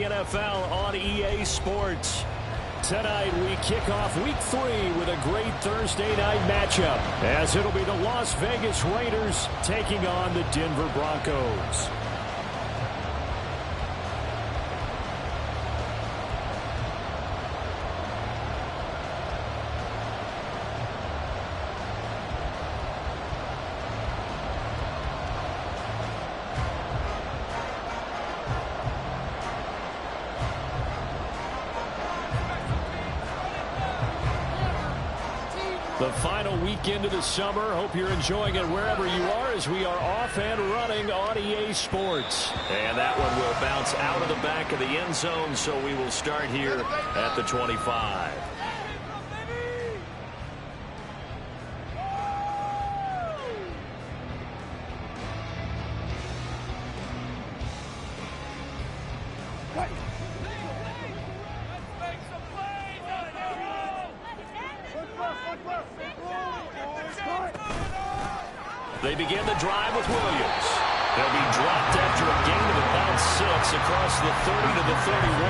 NFL on EA Sports. Tonight we kick off Week 3 with a great Thursday night matchup, as it'll be the Las Vegas Raiders taking on the Denver Broncos. The final weekend of the summer. Hope you're enjoying it wherever you are, as we are off and running on EA Sports. And that one will bounce out of the back of the end zone, so we will start here at the 25. They begin the drive with Williams. They'll be dropped after a gain of about 6 across the 30 to the 31.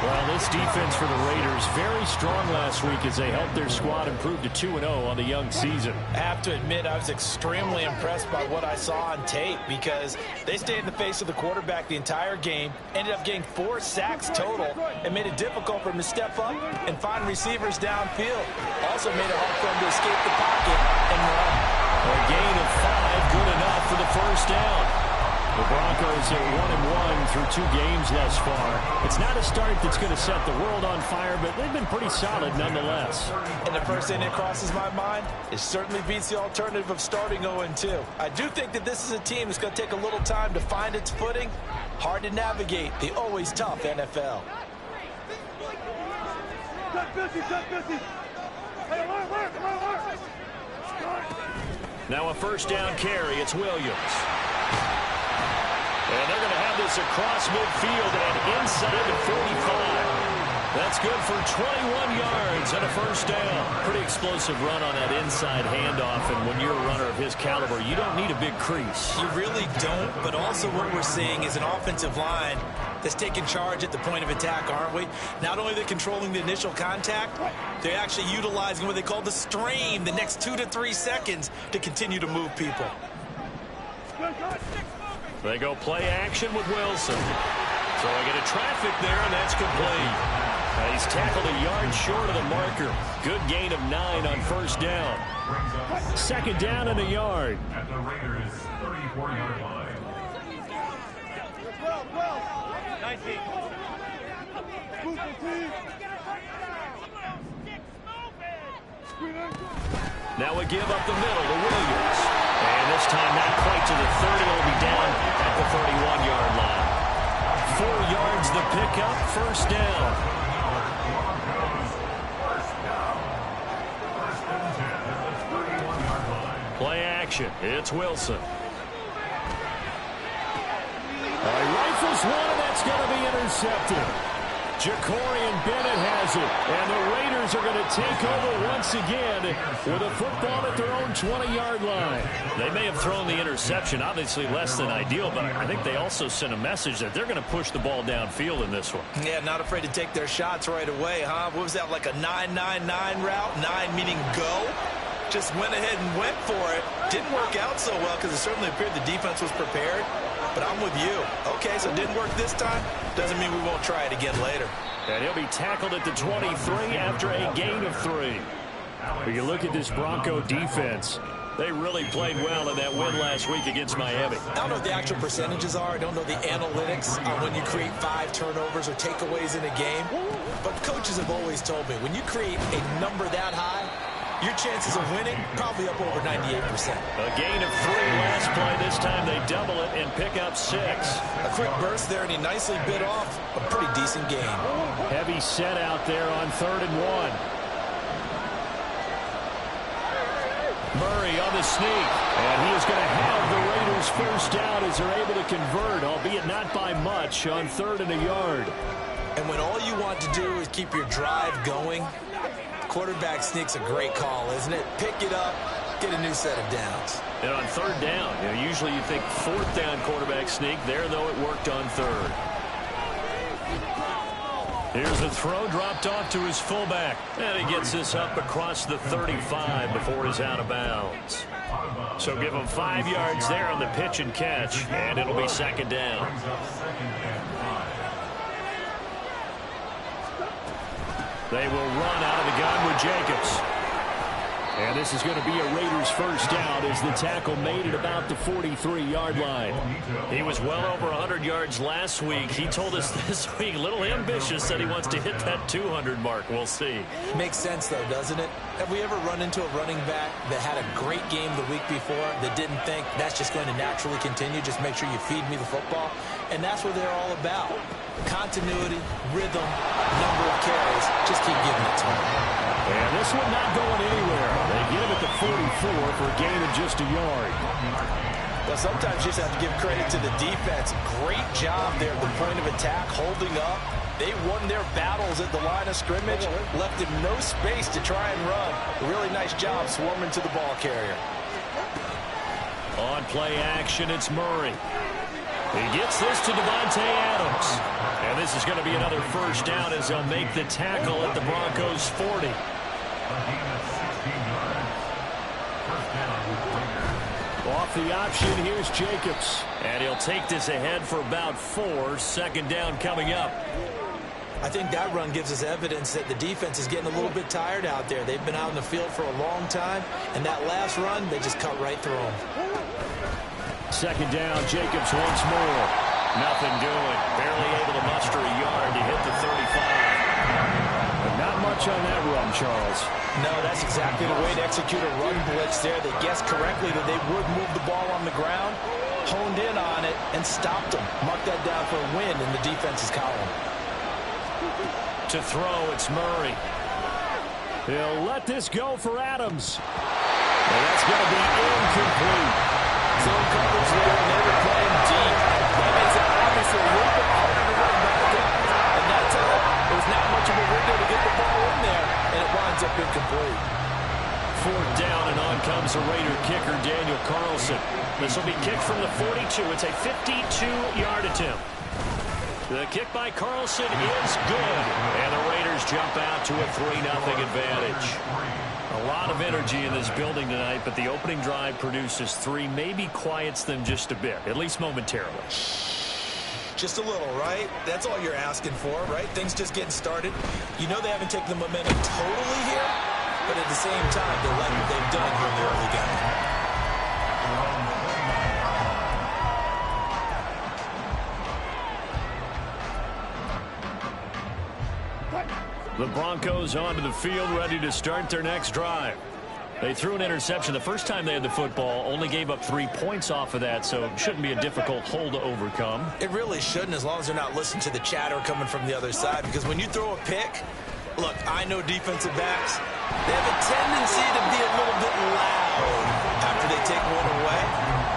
Well, this defense for the Raiders very strong last week as they helped their squad improve to 2-0 on the young season. I have to admit, I was extremely impressed by what I saw on tape, because they stayed in the face of the quarterback the entire game, ended up getting 4 sacks total, and made it difficult for him to step up and find receivers downfield. Also made it hard for him to escape the pocket and run. A gain of 5, good enough for the first down. The Broncos are 1-1 through 2 games thus far. It's not a start that's going to set the world on fire, but they've been pretty solid nonetheless. And the first thing that crosses my mind, it certainly beats the alternative of starting 0-2. I do think that this is a team that's going to take a little time to find its footing. Hard to navigate the always tough NFL. Now a first down carry. It's Williams. And they're going to have this across midfield and inside the 45. That's good for 21 yards and a first down. Pretty explosive run on that inside handoff, and when you're a runner of his caliber, you don't need a big crease. You really don't, but also what we're seeing is an offensive line that's taking charge at the point of attack, aren't we? Not only are they controlling the initial contact, they're actually utilizing what they call the strain, the next 2 to 3 seconds, to continue to move people. They go play action with Wilson. Throwing into traffic there, and that's complete. He's tackled a yard short of the marker. Good gain of 9 on first down. Second down and a yard. At the Raiders' 34-yard line. Now we give up the middle to Williams. And this time not quite to the 30. Will be down at the 31-yard line. 4 yards the pickup, first down. Play action. It's Wilson. Rifles one, and that's going to be intercepted. Jacorian Bennett has it, and the Raiders are going to take over once again with a football at their own 20-yard line. They may have thrown the interception, obviously less than ideal, but I think they also sent a message that they're going to push the ball downfield in this one. Yeah, not afraid to take their shots right away, huh? What was that, like a 9-9-9 route? 9 meaning go? Just went ahead and went for it. Didn't work out so well because it certainly appeared the defense was prepared. But I'm with you. Okay, so it didn't work this time. Doesn't mean we won't try it again later. And he'll be tackled at the 23 after a gain of 3. When you look at this Bronco defense, they really played well in that win last week against Miami. I don't know what the actual percentages are. I don't know the analytics on when you create 5 turnovers or takeaways in a game. But coaches have always told me, when you create a number that high, your chances of winning probably up over 98%. A gain of 3 last play. This time they double it and pick up 6. A quick burst there, and he nicely bit off a pretty decent gain. Heavy set out there on 3rd and 1. Murray on the sneak, and he is going to have the Raiders first down as they're able to convert, albeit not by much, on 3rd and a yard. And when all you want to do is keep your drive going, quarterback sneak's a great call, isn't it? Pick it up, get a new set of downs. And on 3rd down, usually you think 4th down quarterback sneak. There, though, it worked on 3rd. Here's the throw dropped off to his fullback. And he gets this up across the 35 before he's out of bounds. So give him 5 yards there on the pitch and catch, and it'll be second down. They will run out of the gun with Jacobs. And this is going to be a Raiders first down as the tackle made it about the 43-yard line. He was well over 100 yards last week. He told us this week, a little ambitious, that he wants to hit that 200 mark. We'll see. Makes sense, though, doesn't it? Have we ever run into a running back that had a great game the week before that didn't think that's just going to naturally continue? Just make sure you feed me the football. And that's what they're all about. Continuity, rhythm, number of carries. Just keep giving it to him. And this one not going anywhere. They get him at the 44 for a gain of just a yard. Well, sometimes you just have to give credit to the defense. Great job there at the point of attack, holding up. They won their battles at the line of scrimmage, left him no space to try and run. A really nice job swarming to the ball carrier. On play action, it's Murray. He gets this to Devontae Adams. And this is going to be another first down as they'll make the tackle at the Broncos' 40. Off the option, here's Jacobs. And he'll take this ahead for about 4. Second down coming up. I think that run gives us evidence that the defense is getting a little bit tired out there. They've been out in the field for a long time, and that last run, they just cut right through them. Second down, Jacobs once more. Nothing doing. Barely able to muster a yard to hit the 35. But not much on that run, Charles. No, that's exactly the way to execute a run blitz there. They guessed correctly that they would move the ball on the ground, honed in on it, and stopped them. Marked that down for a win in the defense's column. To throw, it's Murray. He'll let this go for Adams. And that's going to be incomplete. Zone coverage there, and they were playing deep. That makes it obviously a little bit harder to run back, guys. And that time, there was not much of a window to get the ball in there, and it winds up incomplete. Fourth down, and on comes the Raider kicker, Daniel Carlson. This will be kicked from the 42. It's a 52-yard attempt. The kick by Carlson is good, and the Raiders jump out to a 3-0 advantage. A lot of energy in this building tonight, but the opening drive produces 3, maybe quiets them just a bit, at least momentarily. Just a little, right? That's all you're asking for, right? Things just getting started. You know they haven't taken the momentum totally here, but at the same time, they like what they've done here in the early game. The Broncos onto the field, ready to start their next drive. They threw an interception the first time they had the football, only gave up 3 points off of that, so it shouldn't be a difficult hole to overcome. It really shouldn't, as long as they're not listening to the chatter coming from the other side, because when you throw a pick, look, I know defensive backs, they have a tendency to be a little bit loud after they take one away,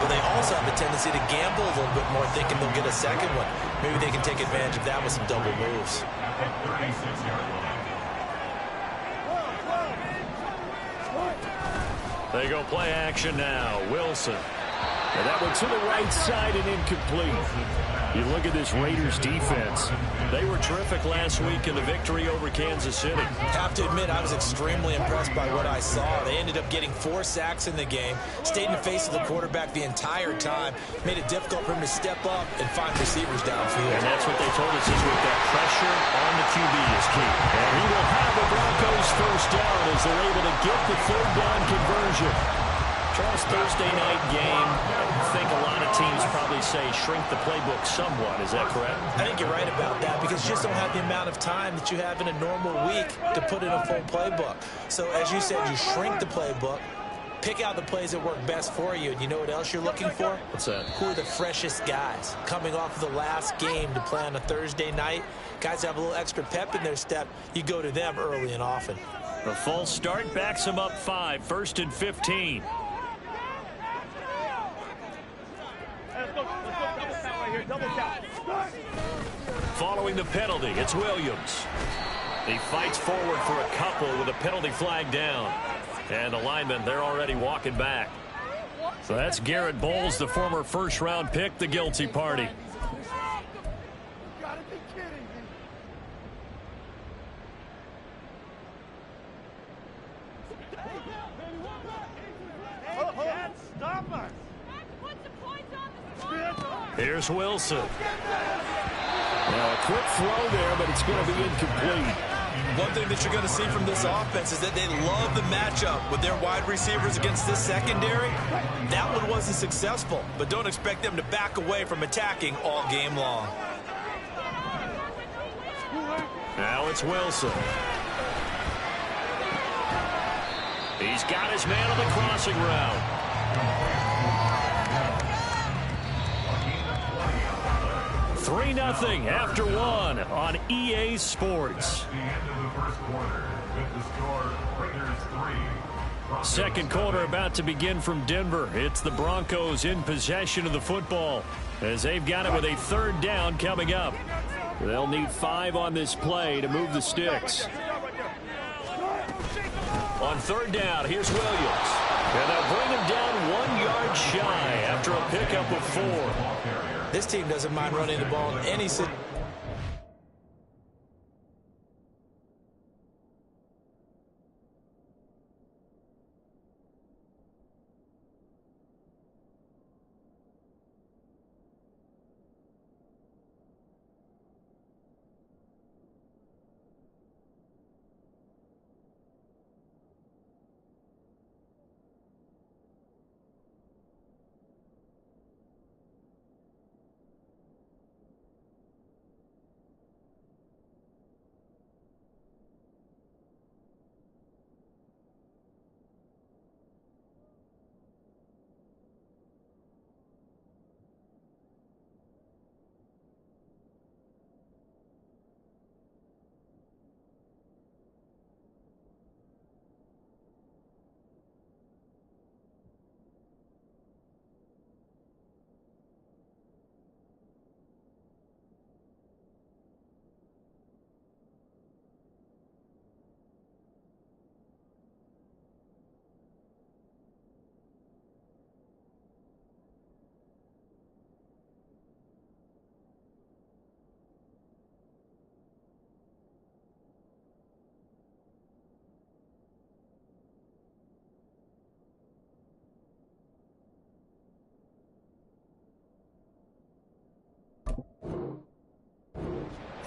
but they also have a tendency to gamble a little bit more, thinking they'll get a second one. Maybe they can take advantage of that with some double moves. They go play action now. Wilson. And that one to the right side and incomplete. You look at this Raiders defense. They were terrific last week in the victory over Kansas City. Have to admit, I was extremely impressed by what I saw. They ended up getting 4 sacks in the game, stayed in the face of the quarterback the entire time, made it difficult for him to step up and find receivers downfield. And that's what they told us is with that pressure on the QB is key. And he will have the Broncos first down as they're able to get the third down conversion. Charles, Thursday night game, I think a lot of teams probably say shrink the playbook somewhat. Is that correct? I think you're right about that because you just don't have the amount of time that you have in a normal week to put in a full playbook. So as you said, you shrink the playbook, pick out the plays that work best for you. And you know what else you're looking for? What's that? Who are the freshest guys coming off of the last game to play on a Thursday night? Guys have a little extra pep in their step. You go to them early and often. The false start backs them up 5, 1st and 15. Following the penalty, it's Williams. He fights forward for a couple with a penalty flag down. And the linemen, they're already walking back. So that's Garrett Bowles, the former first-round pick, the guilty party. Here's Wilson. Now a quick throw there, but it's going to be incomplete. One thing that you're going to see from this offense is that they love the matchup with their wide receivers against this secondary. That one wasn't successful, but don't expect them to back away from attacking all game long. Now it's Wilson. He's got his man on the crossing route. 3-0 after one on EA Sports. At the end of the first quarter, with the score, Raiders 3. Second quarter about to begin from Denver. It's the Broncos in possession of the football as they've got it with a third down coming up. They'll need 5 on this play to move the sticks. On third down, here's Williams. And they'll bring him down 1 yard shy after a pickup of 4. This team doesn't mind running the ball in any situation.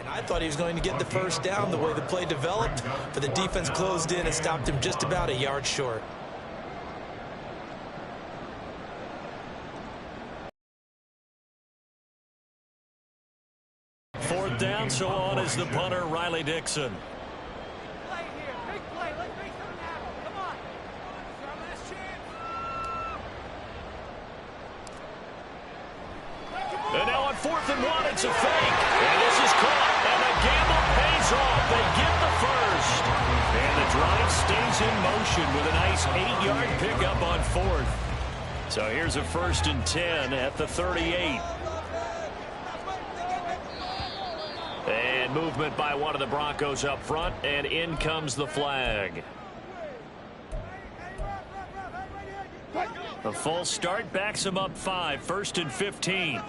I thought he was going to get the first down the way the play developed, but the defense closed in and stopped him just about a yard short. Fourth down, so on is the punter, Riley Dixon. And now on 4th and 1, it's a fake. And this is caught. And the gamble pays off. They get the first. And the drive stays in motion with a nice 8-yard pickup on 4th. So here's a 1st and 10 at the 38. And movement by one of the Broncos up front. And in comes the flag. A false start backs him up 5. 1st and 15.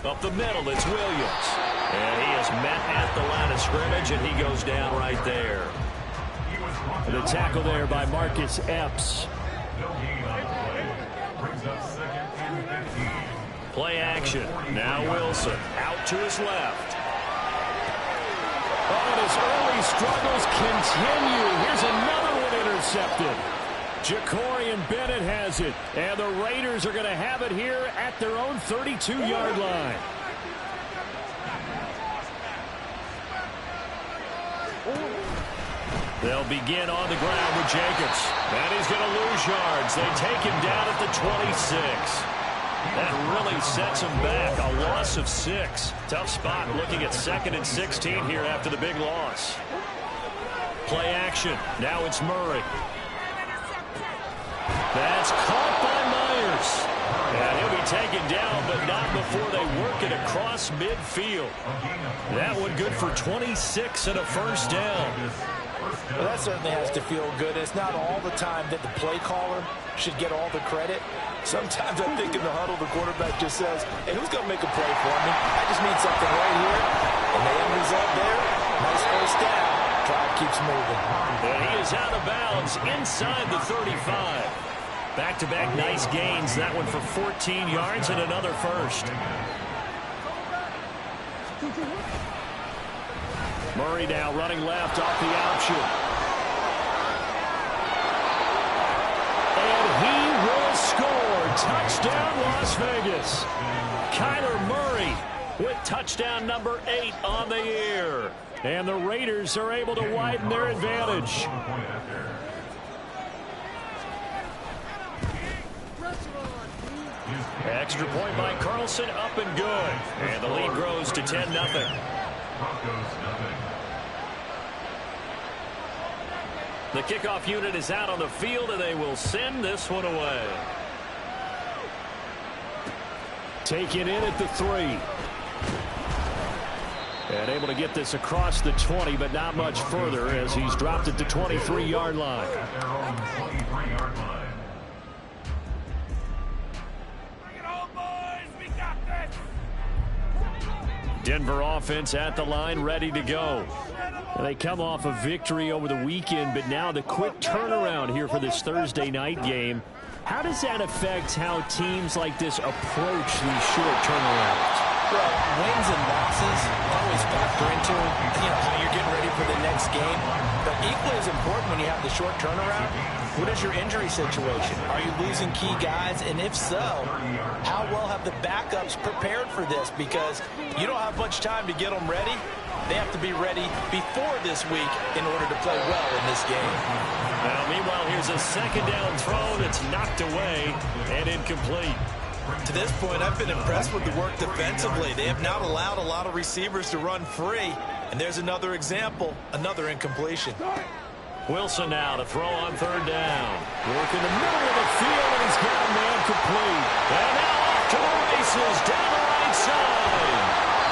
Up the middle, it's Williams. And he is met at the line of scrimmage, and he goes down right there. The tackle there by Marcus Epps. Play action. Now Wilson out to his left. Oh, and his early struggles continue. Here's another one intercepted. Jacorian Bennett has it, and the Raiders are going to have it here at their own 32-yard line. They'll begin on the ground with Jacobs, and he's going to lose yards. They take him down at the 26. That really sets him back, a loss of 6. Tough spot looking at 2nd and 16 here after the big loss. Play action. Now it's Murray. That's caught by Myers. And he'll be taken down, but not before they work it across midfield. That one good for 26 and a 1st down. Well, that certainly has to feel good. It's not all the time that the play caller should get all the credit. Sometimes I think in the huddle, the quarterback just says, hey, who's going to make a play for me? I just need something right here. And the end result there, nice first down. Drive keeps moving. And he is out of bounds inside the 35. Back-to-back nice gains. That one for 14 yards and another first. Murray now running left off the option. And he will score. Touchdown, Las Vegas. Kyler Murray with touchdown number 8 on the year. And the Raiders are able to widen their advantage. Extra point by Carlson, up and good. And the lead grows to 10-0. The kickoff unit is out on the field, and they will send this one away. Taken in at the 3. And able to get this across the 20, but not much further as he's dropped at the 23-yard line. Denver offense at the line, ready to go. And they come off a victory over the weekend, but now the quick turnaround here for this Thursday night game. How does that affect how teams like this approach these short turnarounds? Well, wins and losses always factor into how you're getting ready for the next game. But equally as important when you have the short turnaround, what is your injury situation? Are you losing key guys? And if so, how well have the backups prepared for this? Because you don't have much time to get them ready. They have to be ready before this week in order to play well in this game. Now, meanwhile, here's a second down throw that's knocked away and incomplete. To this point, I've been impressed with the work defensively. They have not allowed a lot of receivers to run free. And there's another example, another incompletion. Wilson now to throw on third down. Work in the middle of the field, and he's got a man complete. And now off to the races, down the right side.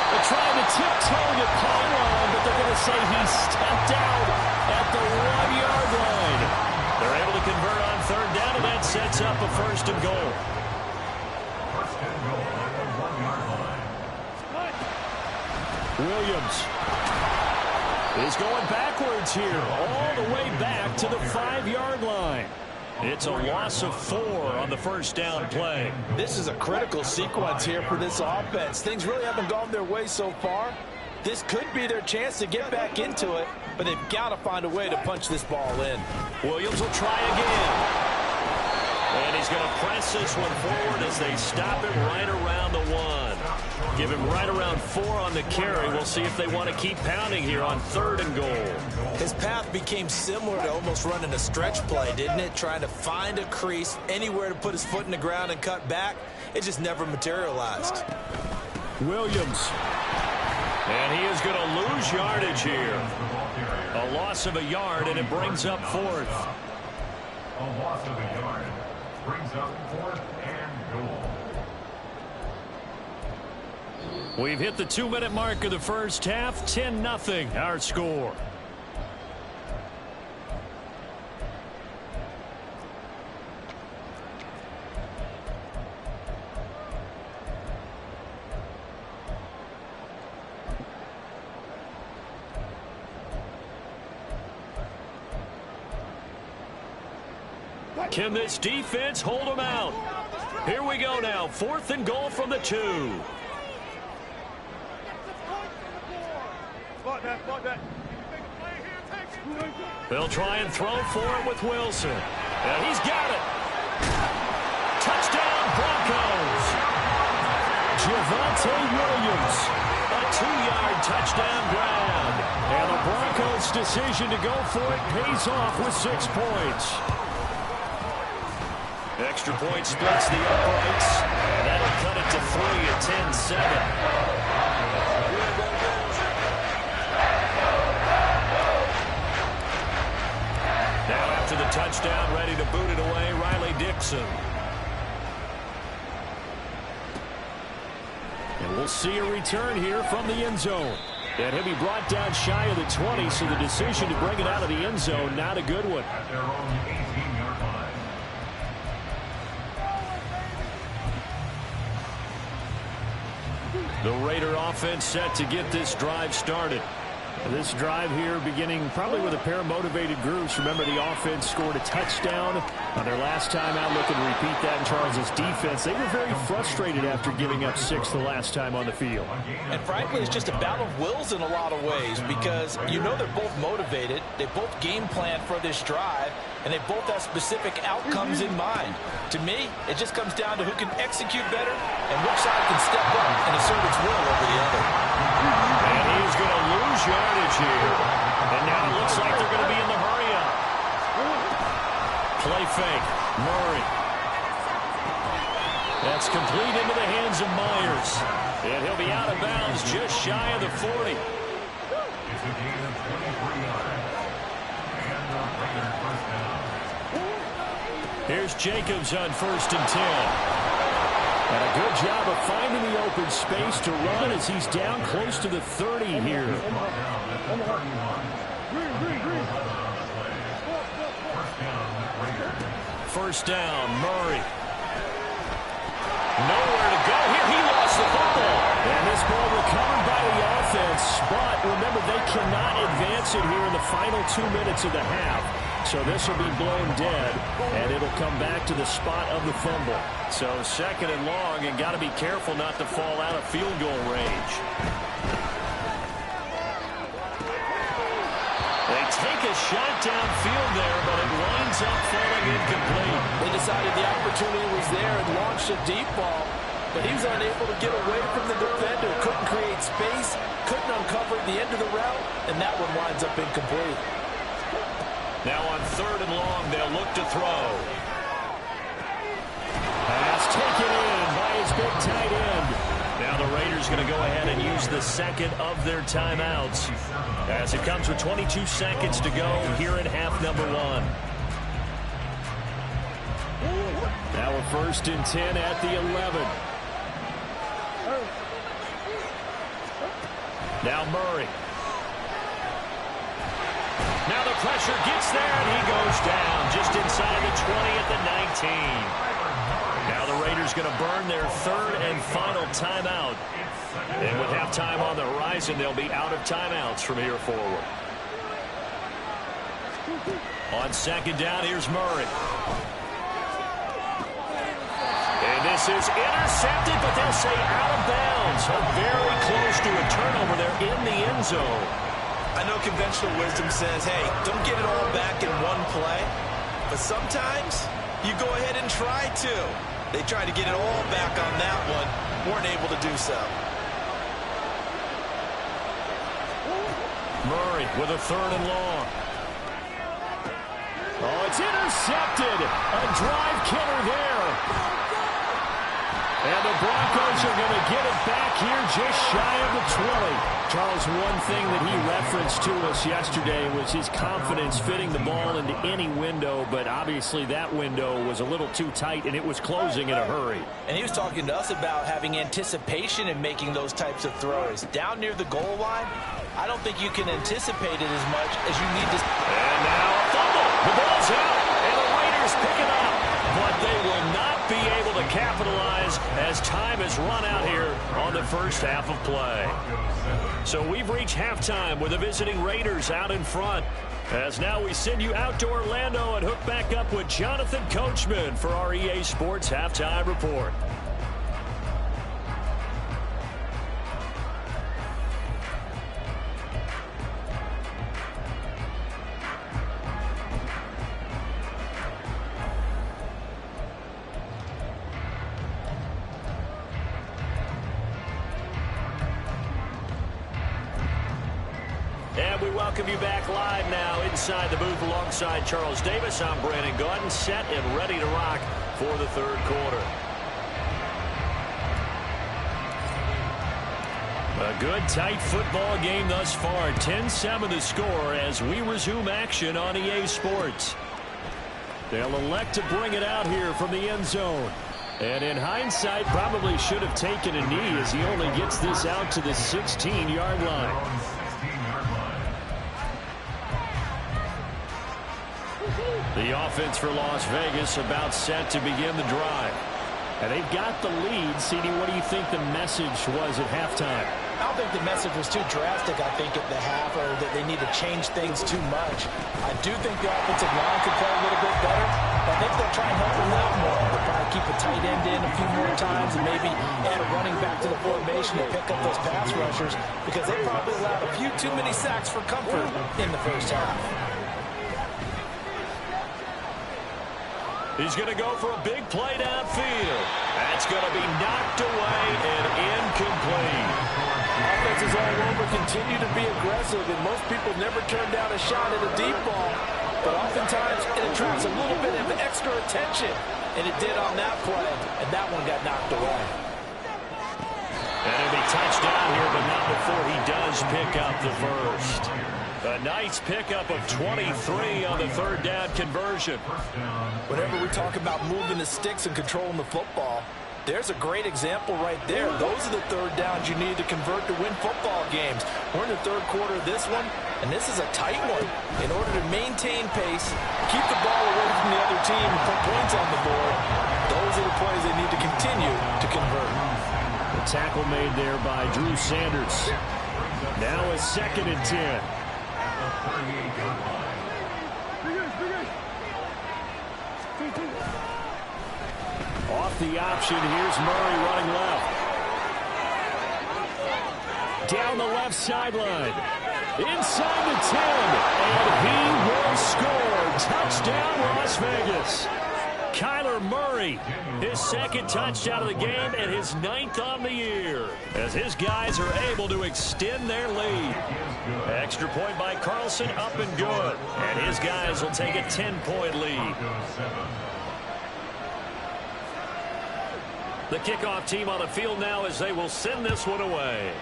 They're trying to tiptoe the pylon, but they're going to say he stepped out at the 1-yard line. They're able to convert on third down, and that sets up a first and goal. Williams is going backwards here, all the way back to the 5-yard line. It's a loss of 4 on the first down play. This is a critical sequence here for this offense. Things really haven't gone their way so far. This could be their chance to get back into it, but they've got to find a way to punch this ball in. Williams will try again. And he's going to press this one forward as they stop it right around the 1. Give him right around 4 on the carry. We'll see if they want to keep pounding here on third and goal. His path became similar to almost running a stretch play, didn't it? Trying to find a crease, anywhere to put his foot in the ground and cut back. It just never materialized. Williams. And he is going to lose yardage here. A loss of a yard, and it brings up 4th. A loss of a yard brings up 4th and goal. We've hit the 2-minute mark of the first half. 10-0 our score. Can this defense hold them out? Here we go now. 4th and goal from the 2. They'll try and throw for it with Wilson. And he's got it. Touchdown, Broncos. Javonte Williams. A 2-yard touchdown grab. And the Broncos' decision to go for it pays off with 6 points. Extra point splits the uprights. And that'll cut it to 3 at 10-7. Now after the touchdown, ready to boot it away, Riley Dixon. And we'll see a return here from the end zone. And he'll be brought down shy of the 20, so the decision to bring it out of the end zone, not a good one. At their own 18-yard line. The Raider offense set to get this drive started. This drive here beginning probably with a pair of motivated groups. Remember, the offense scored a touchdown on their last time out, looking to repeat that in Charles' defense. They were very frustrated after giving up 6 the last time on the field. And frankly, it's just a battle of wills in a lot of ways because you know they're both motivated. They both game plan for this drive, and they both have specific outcomes in mind. To me, it just comes down to who can execute better and which side can step up and assert its will over the other. And he's going to lose yardage here. And now it looks like they're going to be in the hurry-up. Play fake. Murray. That's complete into the hands of Myers. And he'll be out of bounds just shy of the 40. It's a gain of 23 yards. And the Raiders first down. Here's Jacobs on 1st and 10. And a good job of finding the open space to run as he's down close to the 30 here. First down, Murray. Nowhere to go here. He lost the football. And this ball recovered by the offense. But remember, they cannot advance it here in the final 2 minutes of the half. So this will be blown dead, and it'll come back to the spot of the fumble. So 2nd and long, and got to be careful not to fall out of field goal range. They take a shot downfield there, but it winds up falling incomplete. They decided the opportunity was there and launched a deep ball, but he was unable to get away from the defender, couldn't create space, couldn't uncover the end of the route, and that one winds up incomplete. Now on 3rd and long, they'll look to throw. Pass taken in by his big tight end. Now the Raiders going to go ahead and use the 2nd of their timeouts as it comes with 22 seconds to go here in half number 1. Now a 1st and 10 at the 11. Now Murray. Now the pressure gets there, and he goes down just inside the 20 at the 19. Now the Raiders going to burn their 3rd and final timeout. And with halftime on the horizon, they'll be out of timeouts from here forward. On 2nd down, here's Murray. And this is intercepted, but they'll say out of bounds. So very close to a turnover there in the end zone. I know conventional wisdom says, hey, don't get it all back in one play. But sometimes you go ahead and try to. They tried to get it all back on that one. Weren't able to do so. Murray with a 3rd and long. Oh, it's intercepted. A drive killer there. And the Broncos are going to get it back here just shy of the 20. Charles, one thing that he referenced to us yesterday was his confidence fitting the ball into any window, but obviously that window was a little too tight, and it was closing in a hurry. And he was talking to us about having anticipation in making those types of throws. Down near the goal line, I don't think you can anticipate it as much as you need to. And now a fumble. The ball's out, and the Raiders pick it up. But they will not be able to capitalize as time has run out here on the first half of play. So we've reached halftime with the visiting Raiders out in front. As now we send you out to Orlando and hook back up with Jonathan Coachman for our EA Sports Halftime Report. And we welcome you back live now inside the booth alongside Charles Davis. I'm Brandon Gaudin, set and ready to rock for the 3rd quarter. A good, tight football game thus far. 10-7 the score as we resume action on EA Sports. They'll elect to bring it out here from the end zone. And in hindsight, probably should have taken a knee as he only gets this out to the 16-yard line. The offense for Las Vegas about set to begin the drive. And they've got the lead. CD, what do you think the message was at halftime? I don't think the message was too drastic, I think, at the half, or that they need to change things too much. I do think the offensive line could play a little bit better, but I think they'll try and help them out more. They'll probably keep a tight end in a few more times and maybe add a running back to the formation to pick up those pass rushers, because they probably allowed a few too many sacks for comfort in the first half. He's going to go for a big play downfield. That's going to be knocked away and incomplete. Offenses all over continue to be aggressive, and most people never turn down a shot at a deep ball. But oftentimes it attracts a little bit of extra attention, and it did on that play, and that one got knocked away. And it'll be touchdown here, but not before he does pick up the first. A nice pickup of 23 on the third down conversion. Whenever we talk about moving the sticks and controlling the football, there's a great example right there. Those are the third downs you need to convert to win football games. We're in the third quarter of this one, and this is a tight one. In order to maintain pace, keep the ball away from the other team, and put points on the board, those are the plays they need to continue to convert. The tackle made there by Drew Sanders. Now a 2nd and 10. Off the option, here's Murray running left. Down the left sideline. Inside the 10. And he will score. Touchdown, Las Vegas. Kyler Murray, his 2nd touchdown of the game and his 9th on the year, as his guys are able to extend their lead. Extra point by Carlson, up and good. And his guys will take a 10-point lead. The kickoff team on the field now as they will send this one away.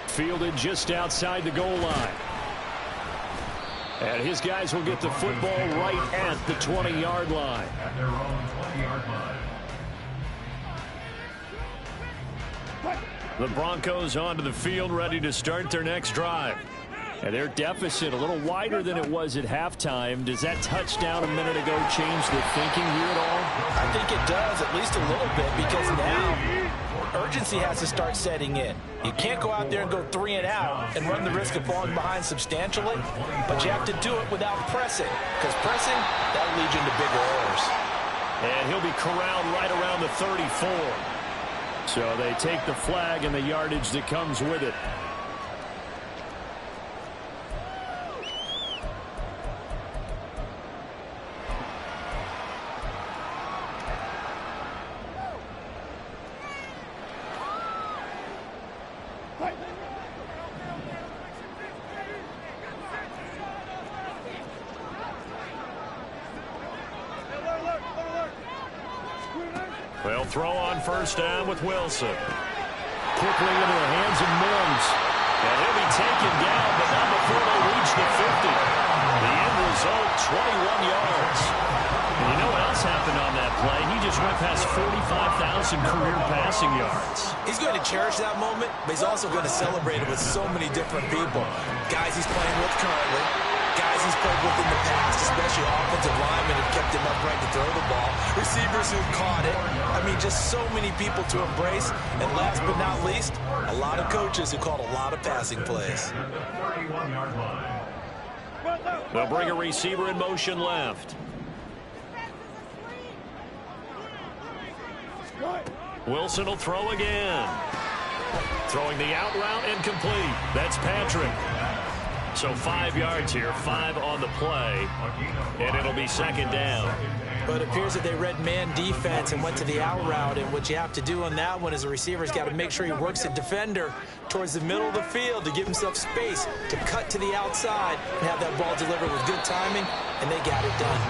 Fielded just outside the goal line. And his guys will get the football right at the 20-yard line. At their own 20-yard line. The Broncos onto the field, ready to start their next drive. And their deficit a little wider than it was at halftime. Does that touchdown a minute ago change the thinking here at all? I think it does, at least a little bit, because now urgency has to start setting in. You can't go out there and go 3 and out and run the risk of falling behind substantially, but you have to do it without pressing, because pressing, that'll lead you into bigger errors. And he'll be corralled right around the 34. So they take the flag and the yardage that comes with it. They'll throw on first down with Wilson. Quickly into the hands of Mims. And he'll be taken down, but not before they reach the 50. The end result, 21 yards. And you know what else happened on that play? He just went past 45,000 career passing yards. He's going to cherish that moment, but he's also going to celebrate it with so many different people. Guys he's playing with currently, guys he's played with in the past, especially offensive linemen who kept him upright to throw the ball, receivers who've caught it. I mean, just so many people to embrace. And last but not least, a lot of coaches who called a lot of passing plays. They'll bring a receiver in motion left. Wilson will throw again. Throwing the out route incomplete. That's Patrick. So 5 yards here, 5 on the play, and it'll be 2nd down. But it appears that they read man defense and went to the out route, and what you have to do on that one is the receiver's got to make sure he works the defender towards the middle of the field to give himself space to cut to the outside and have that ball delivered with good timing, and they got it done.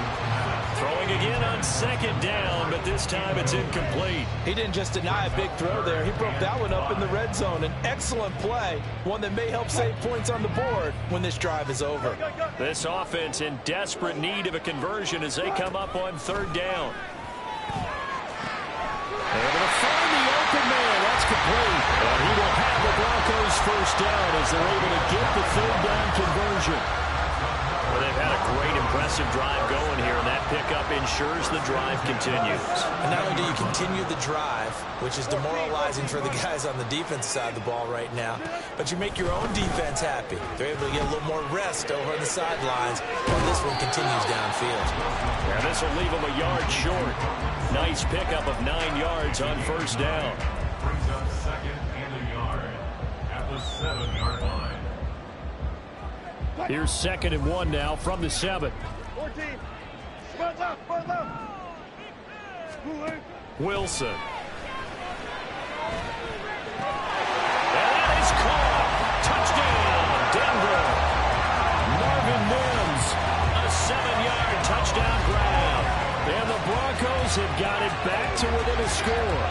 Throwing again on second down, but this time it's incomplete. He didn't just deny a big throw there. He broke that one up in the red zone. An excellent play, one that may help save points on the board when this drive is over. This offense in desperate need of a conversion as they come up on third down. Able to find the open man. That's complete. And he will have the Broncos first down as they're able to get the third down conversion. Well, they've had a great, impressive drive going here, and that pickup ensures the drive continues. And not only do you continue the drive, which is demoralizing for the guys on the defense side of the ball right now, but you make your own defense happy. They're able to get a little more rest over on the sidelines while this one continues downfield. Yeah, this will leave them a yard short. Nice pickup of 9 yards on first down. Brings up second and a yard at the 7-yard line. Here's 2nd and 1 now from the 7. 14. Spread left, spread left. Wilson. And that is caught. Touchdown, Denver. Marvin Mims, a 7-yard touchdown grab. And the Broncos have got it back to within a score.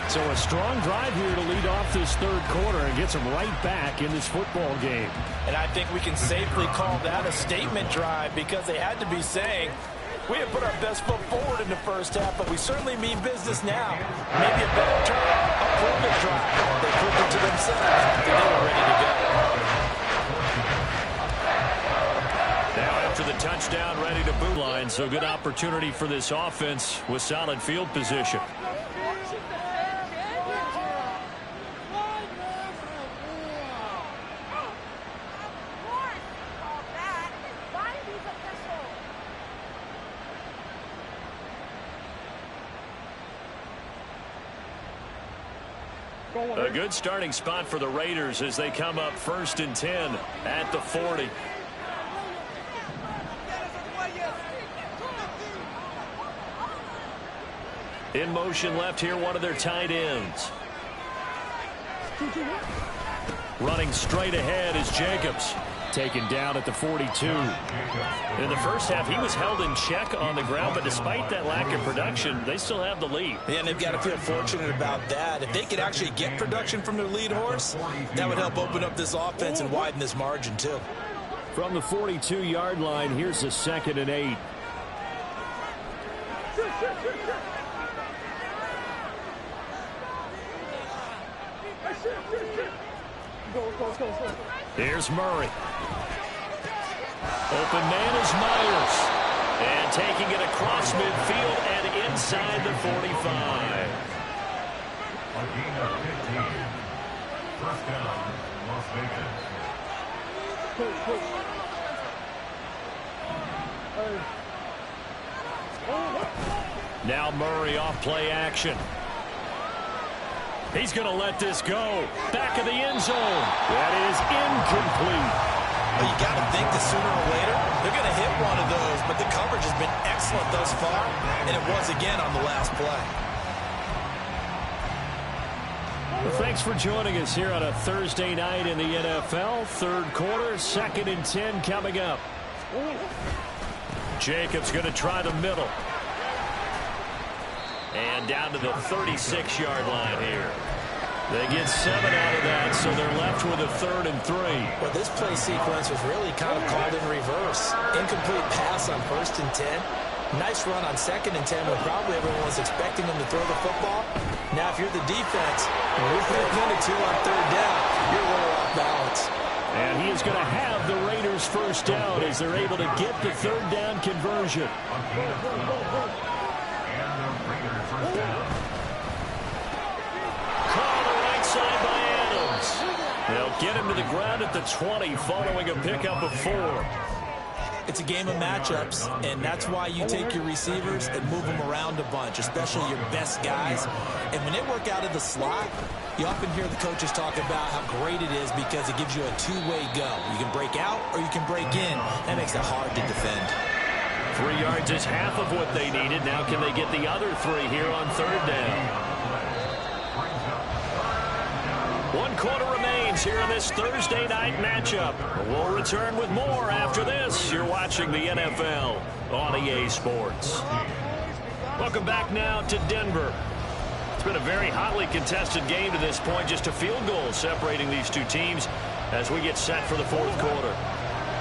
So a strong drive here to lead off this third quarter and gets them right back in this football game. And I think we can safely call that a statement drive because they had to be saying, we have put our best foot forward in the first half, but we certainly mean business now. Maybe a better term, a prove-it drive. They proved it to themselves that they were ready to go. Now after the touchdown, ready to boot line, so good opportunity for this offense with solid field position. A good starting spot for the Raiders as they come up 1st and 10 at the 40. In motion left here, one of their tight ends. Running straight ahead is Jacobs. Taken down at the 42. In the first half, he was held in check on the ground, but despite that lack of production, they still have the lead. Yeah, and they've got to feel fortunate about that. If they could actually get production from their lead horse, that would help open up this offense and widen this margin, too. From the 42-yard line, here's a 2nd and 8. Here's Murray. Open man is Myers. And taking it across midfield and inside the 45. A gain of 15. First down, Las Vegas. Now Murray off play action. He's going to let this go. Back of the end zone. That is incomplete. Well, you got to think that sooner or later they're going to hit one of those, but the coverage has been excellent thus far, and it was again on the last play. Well, thanks for joining us here on a Thursday night in the NFL. Third quarter, 2nd and 10 coming up. Jacobs going to try the middle. And down to the 36-yard line here. They get 7 out of that, so they're left with a 3rd and 3. Well, this play sequence was really kind of called in reverse. Incomplete pass on 1st and 10. Nice run on 2nd and 10 when probably everyone was expecting them to throw the football. Now, if you're the defense, and you're putting a 2 on 3rd down, you're a little off balance. And he is going to have the Raiders first down as they're able to get the 3rd down conversion. Call the right side by Adams. They'll get him to the ground at the 20 following a pickup of 4. It's a game of matchups, and that's why you take your receivers and move them around a bunch, especially your best guys. And when they work out of the slot, you often hear the coaches talk about how great it is because it gives you a two-way go. You can break out or you can break in. That makes it hard to defend. 3 yards is half of what they needed. Now can they get the other 3 here on 3rd down? 1 quarter remains. points here in this Thursday night matchup. We'll return with more after this. You're watching the NFL on EA Sports. Welcome back now to Denver. It's been a very hotly contested game to this point. Just a field goal separating these two teams as we get set for the fourth quarter.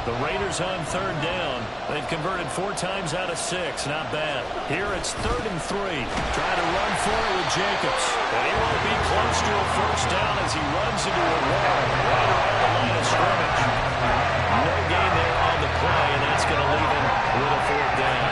The Raiders on third down. They've converted 4 times out of 6. Not bad. Here it's 3rd and 3. Trying to run for it with Jacobs. And he won't be close to a first down as he runs into a wall right around the line of scrimmage. No gain there on the play, and that's going to leave him with a 4th down.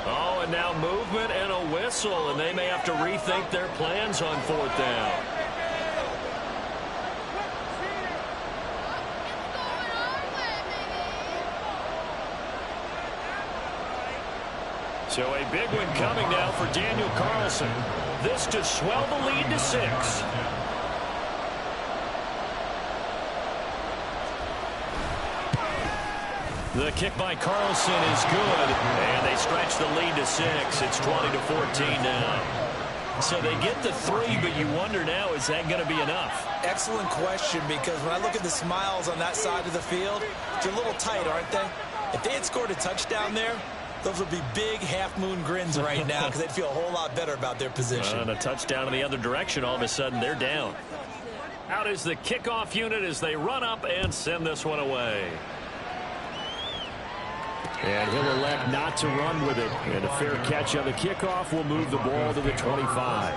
Oh, and now movement and a whistle, and they may have to rethink their plans on 4th down. So a big one coming now for Daniel Carlson. This to swell the lead to 6. The kick by Carlson is good, and they stretch the lead to 6. It's 20-14 now. So they get the 3, but you wonder now, is that going to be enough? Excellent question, because when I look at the smiles on that side of the field, they're a little tight, aren't they? If they had scored a touchdown there, those would be big half-moon grins right now because they'd feel a whole lot better about their position. And a touchdown in the other direction, all of a sudden they're down. Out is the kickoff unit as they run up and send this one away. And he'll elect not to run with it. And a fair catch on the kickoff will move the ball to the 25.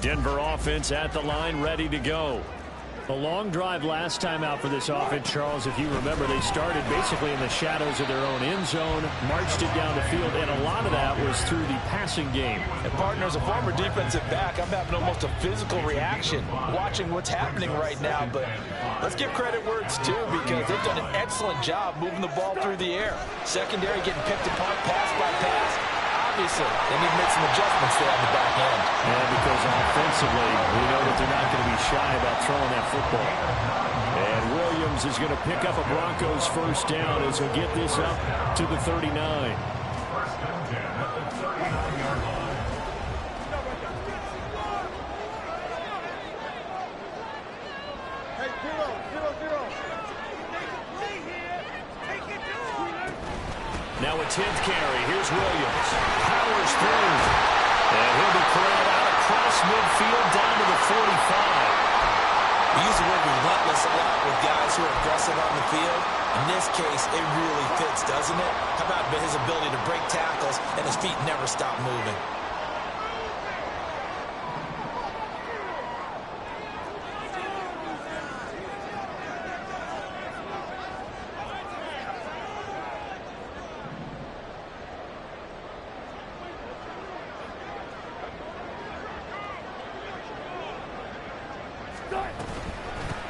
Denver offense at the line, ready to go. A long drive last time out for this offense, Charles. If you remember, they started basically in the shadows of their own end zone, marched it down the field, and a lot of that was through the passing game. And partner, as a former defensive back, I'm having almost a physical reaction watching what's happening right now. But let's give credit where it's due, because they've done an excellent job moving the ball through the air. Secondary getting picked apart pass by pass. Obviously, they need to make some adjustments there on the back end. Yeah, because offensively, we know that they're not going to be shy about throwing that football. And Williams is going to pick up a Broncos first down as he'll get this up to the 39. First and 10 at the 39-yard line. Hey, 0-0-0. Now a 10th carry. Here's Williams. Powers through. And he'll be cleared out across midfield down to the 45. We use the word relentless a lot with guys who are aggressive on the field. In this case, it really fits, doesn't it? How about his ability to break tackles and his feet never stop moving?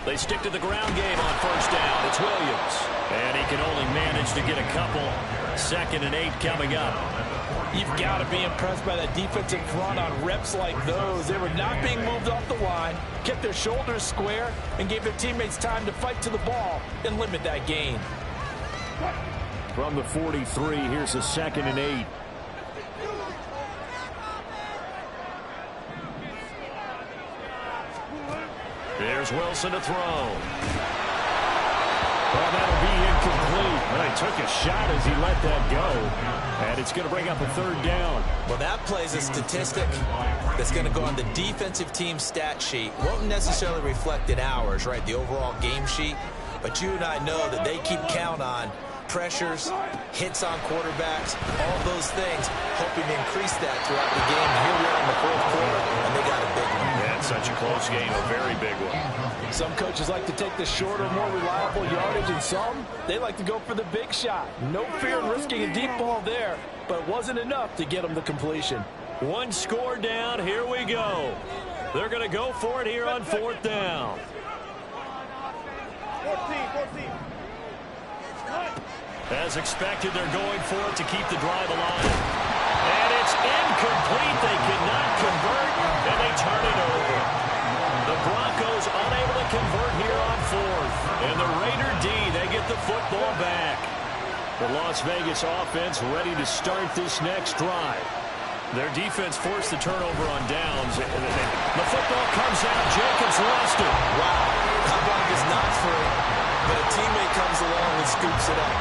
They stick to the ground game on first down. It's Williams. And he can only manage to get a couple. 2nd and 8 coming up. You've got to be impressed by that defensive front on reps like those. They were not being moved off the line, kept their shoulders square, and gave their teammates time to fight to the ball and limit that gain. From the 43, here's a 2nd and 8. There's Wilson to throw. Well, that'll be incomplete. Well, he took a shot as he let that go. And it's going to bring up a 3rd down. Well, that plays a statistic that's going to go on the defensive team stat sheet. Won't necessarily reflect in ours, right, the overall game sheet. But you and I know that they keep count on pressures, hits on quarterbacks, all those things, hoping to increase that throughout the game. Here we are in the fourth quarter, and they got a big one. Yeah, it's such a close game, a very big one. Some coaches like to take the shorter, more reliable yardage, and some, they like to go for the big shot. No fear in risking a deep ball there, but it wasn't enough to get them the completion. One score down, here we go. They're going to go for it here on fourth down. 14. As expected, they're going for it to keep the drive alive. And it's incomplete. They cannot convert, and they turn it over. The Broncos unable to convert here on fourth. And the Raider D, they get the football back. The Las Vegas offense ready to start this next drive. Their defense forced the turnover on downs. The football comes out. Jacobs lost it. Wow. That ball is not free, but a teammate comes along and scoops it up.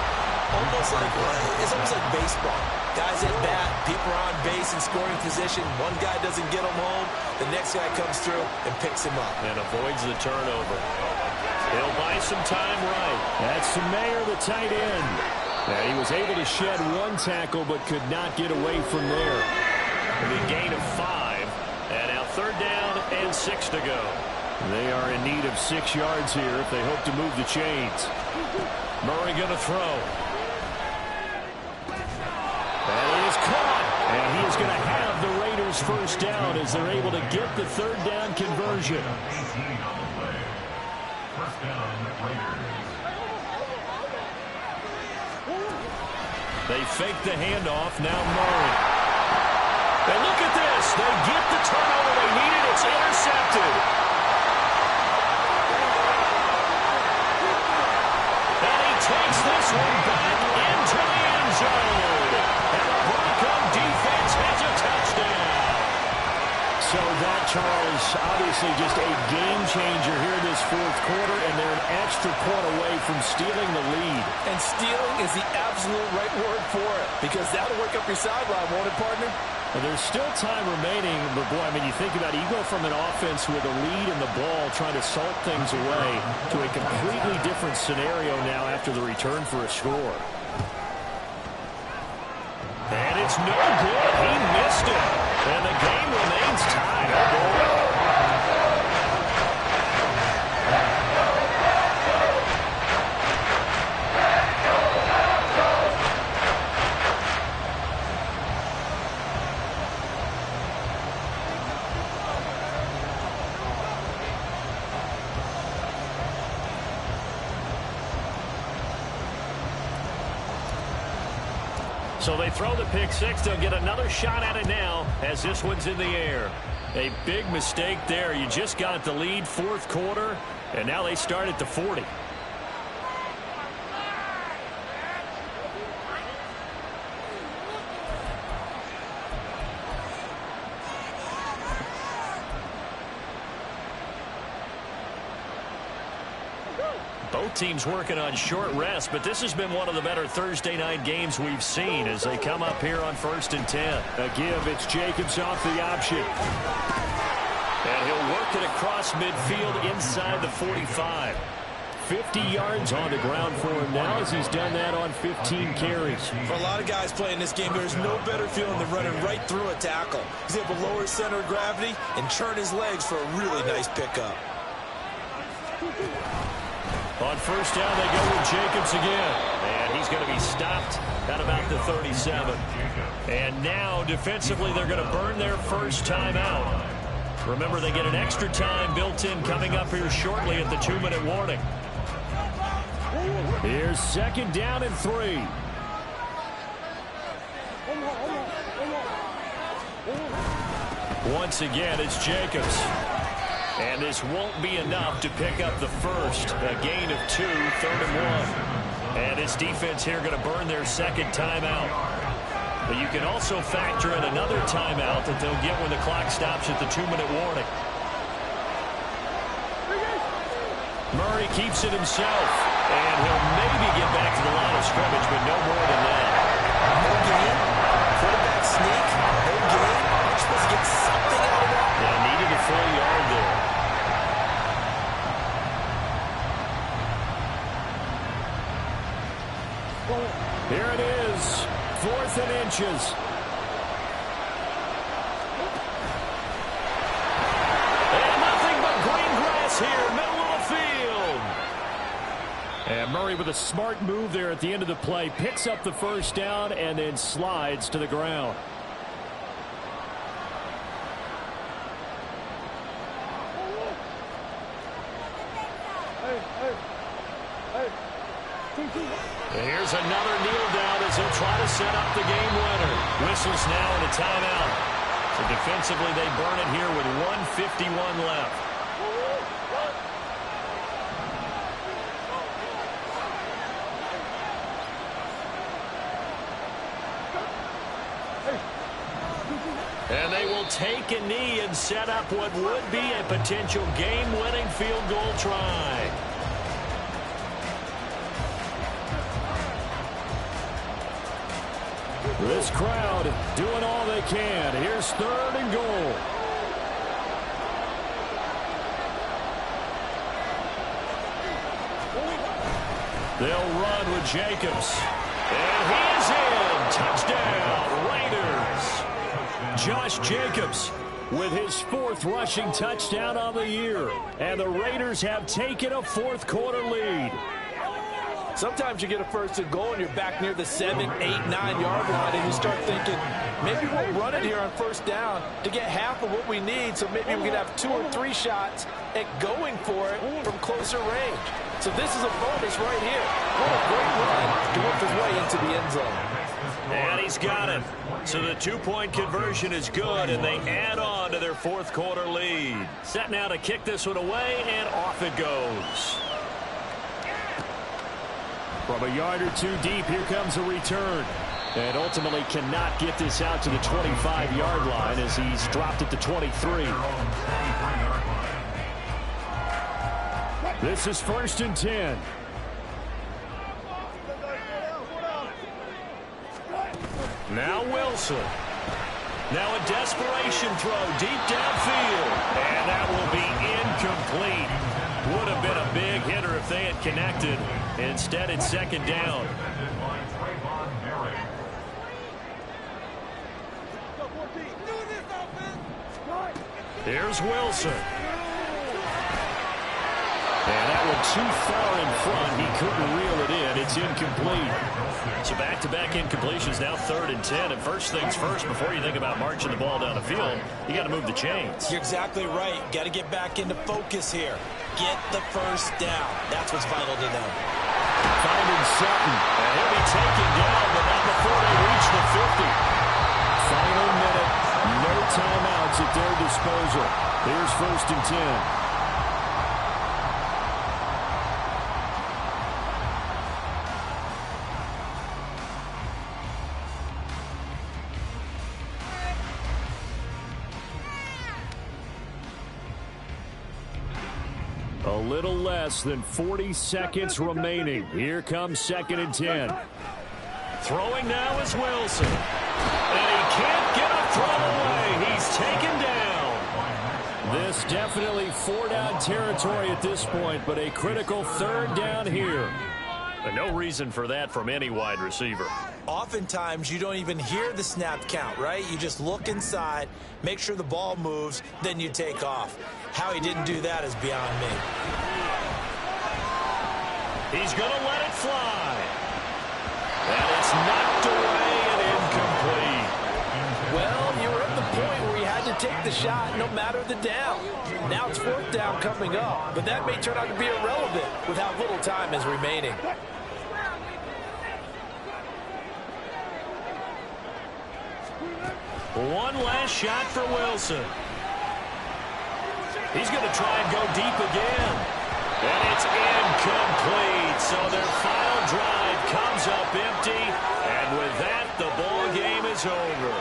It's almost like baseball. Guys at bat, people are on base in scoring position. One guy doesn't get him home. The next guy comes through and picks him up. And avoids the turnover. He'll buy some time right. That's Mayer, the tight end. He was able to shed one tackle but could not get away from there. The gain of 5. And now third down and 6 to go. They are in need of 6 yards here if they hope to move the chains. Murray going to throw. And he is caught. And he is going to have the Raiders first down as they're able to get the third down conversion. First down, Raiders. They fake the handoff. Now Murray. And look at this. They get the turnover they needed. It's intercepted. And he takes this one back into the end zone. And the Bronco defense has a touchdown. So that, Charles, obviously just a game changer here in this fourth quarter, and they're an extra point away from stealing the lead. And stealing is the absolute right word for it, because that'll work up your sideline, won't it, partner? Well, there's still time remaining, but boy, I mean, you think about it, you go from an offense with a lead in the ball trying to salt things away to a completely different scenario now after the return for a score. And it's no good. He missed it. And the game remains tied. Oh, boy. So they throw the pick six. They'll get another shot at it now as this one's in the air. A big mistake there. You just got the lead fourth quarter, and now they start at the 40. Both teams working on short rest, but this has been one of the better Thursday night games we've seen as they come up here on 1st and 10. A give, it's Jacobs off the option. And he'll work it across midfield inside the 45. 50 yards on the ground for him now as he's done that on 15 carries. For a lot of guys playing this game, there's no better feeling than running right through a tackle. He's able to lower his center of gravity and turn his legs for a really nice pickup. On first down, they go with Jacobs again. And he's going to be stopped at about the 37. And now, defensively, they're going to burn their first timeout. Remember, they get an extra time built in coming up here shortly at the 2-minute warning. Here's second down and 3. Once again, it's Jacobs. And this won't be enough to pick up the first. A gain of 2, 3rd and 1. And this defense here going to burn their second timeout. But you can also factor in another timeout that they'll get when the clock stops at the 2-minute warning. Murray keeps it himself. And he'll maybe get back to the line of scrimmage, but no more than that. No gain. Quarterback sneak. No gain. You're supposed to get something out of that. Yeah, needed a full yard there. 4th and inches. And nothing but green grass here, middle of the field. And Murray with a smart move there at the end of the play. Picks up the first down and then slides to the ground. Here's another kneel down as he'll try to set up the game winner. Whistles now and a timeout. So defensively they burn it here with 1:51 left. And they will take a knee and set up what would be a potential game-winning field goal try. This crowd doing all they can. Here's 3rd and goal. They'll run with Jacobs. And he is in. Touchdown, Raiders. Josh Jacobs with his 4th rushing touchdown on the year. And the Raiders have taken a 4th quarter lead. Sometimes you get a 1st and goal and you're back near the 7, 8, 9-yard line and you start thinking, maybe we'll run it here on 1st down to get half of what we need, so maybe we can have 2 or 3 shots at going for it from closer range. So this is a bonus right here. What a great run to work his way into the end zone. And he's got it. So the 2-point conversion is good, and they add on to their 4th quarter lead. Set now to kick this one away, and off it goes. From a yard or 2 deep, here comes a return. And ultimately cannot get this out to the 25-yard line as he's dropped at the 23. This is 1st and 10. Now Wilson. Now a desperation throw deep downfield. And that will be incomplete. Would have been a big hitter if they had connected. Instead, it's 2nd down. Here's Wilson. And that one too far in front. He couldn't reel it in. It's incomplete. So back-to-back incompletions, now 3rd and 10. And first things first, before you think about marching the ball down the field, you got to move the chains. You're exactly right. Got to get back into focus here. Get the 1st down. That's what's vital to them. Finding Sutton. And he'll be taken down, but not before they reach the 50. Final minute. No timeouts at their disposal. Here's 1st and 10. A little less than 40 seconds remaining. Here comes 2nd and 10. Throwing now is Wilson. And he can't get a throw away. He's taken down. This definitely 4-down territory at this point, but a critical 3rd down here. And no reason for that from any wide receiver. Oftentimes, you don't even hear the snap count, right? You just look inside, make sure the ball moves, then you take off. How he didn't do that is beyond me. He's going to let it fly. And it's knocked away and incomplete. Well, you were at the point where you had to take the shot no matter the down. Now it's 4th down coming up, but that may turn out to be irrelevant with how little time is remaining. One last shot for Wilson. He's going to try and go deep again. And it's incomplete. So their final drive comes up empty. And with that, the ball game is over.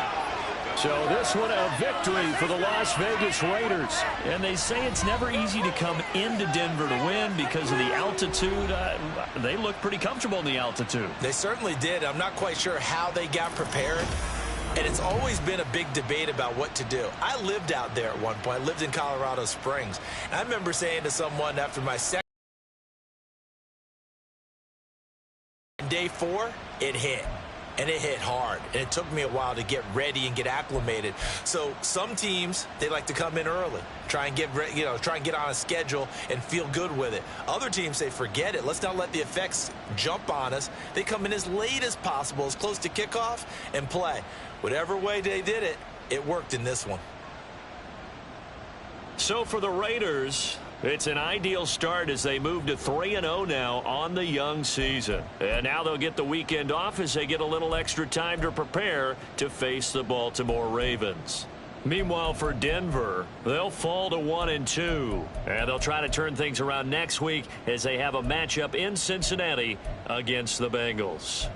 So this one a victory for the Las Vegas Raiders. And they say it's never easy to come into Denver to win because of the altitude. They look pretty comfortable in the altitude. They certainly did. I'm not quite sure how they got prepared. And it's always been a big debate about what to do. I lived out there at one point. I lived in Colorado Springs. And I remember saying to someone after my second day 4, it hit. and it hit hard. And it took me a while to get ready and get acclimated. So some teams, they like to come in early, try and get on a schedule and feel good with it. Other teams say, forget it. Let's not let the effects jump on us. They come in as late as possible, as close to kickoff, and play. Whatever way they did it, it worked in this one. So for the Raiders, it's an ideal start as they move to 3-0 now on the young season. And now they'll get the weekend off as they get a little extra time to prepare to face the Baltimore Ravens. Meanwhile, for Denver, they'll fall to 1-2. And they'll try to turn things around next week as they have a matchup in Cincinnati against the Bengals.